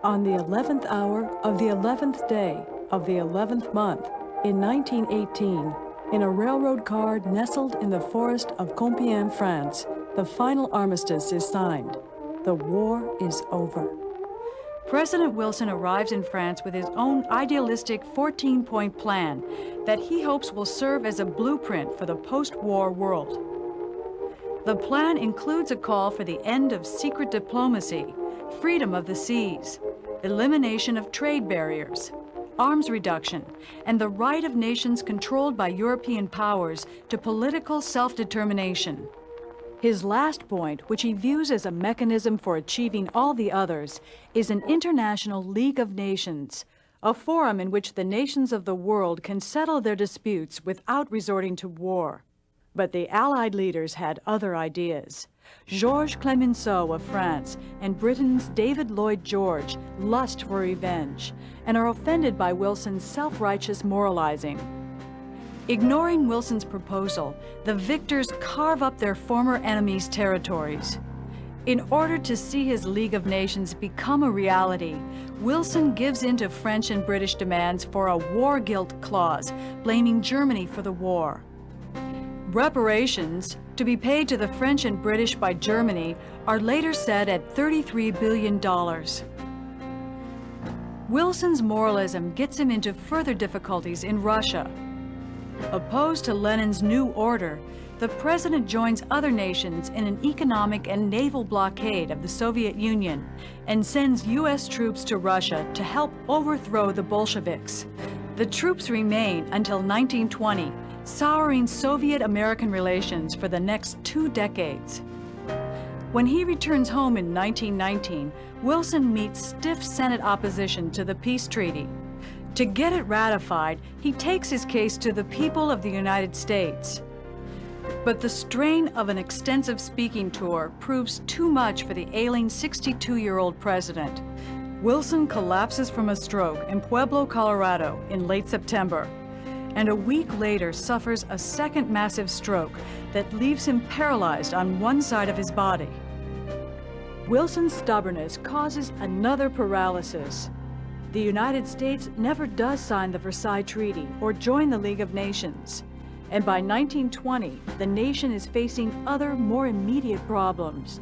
On the 11th hour of the 11th day of the 11th month in 1918, in a railroad car nestled in the forest of Compiègne, France, the final armistice is signed. The war is over. President Wilson arrives in France with his own idealistic 14-point plan that he hopes will serve as a blueprint for the post-war world. The plan includes a call for the end of secret diplomacy, freedom of the seas, elimination of trade barriers, arms reduction, and the right of nations controlled by European powers to political self-determination. His last point, which he views as a mechanism for achieving all the others, is an international League of Nations, a forum in which the nations of the world can settle their disputes without resorting to war. But the Allied leaders had other ideas. Georges Clemenceau of France and Britain's David Lloyd George lust for revenge and are offended by Wilson's self-righteous moralizing. Ignoring Wilson's proposal, the victors carve up their former enemies' territories. In order to see his League of Nations become a reality, Wilson gives in to French and British demands for a war guilt clause, blaming Germany for the war. Reparations, to be paid to the French and British by Germany, are later set at $33 billion. Wilson's moralism gets him into further difficulties in Russia. Opposed to Lenin's new order, the president joins other nations in an economic and naval blockade of the Soviet Union and sends U.S. troops to Russia to help overthrow the Bolsheviks. The troops remain until 1920, souring Soviet-American relations for the next 2 decades. When he returns home in 1919, Wilson meets stiff Senate opposition to the peace treaty. To get it ratified, he takes his case to the people of the United States. But the strain of an extensive speaking tour proves too much for the ailing 62-year-old president. Wilson collapses from a stroke in Pueblo, Colorado in late September, and a week later suffers a second massive stroke that leaves him paralyzed on one side of his body. Wilson's stubbornness causes another paralysis. The United States never does sign the Versailles Treaty or join the League of Nations. And by 1920, the nation is facing other, more immediate problems.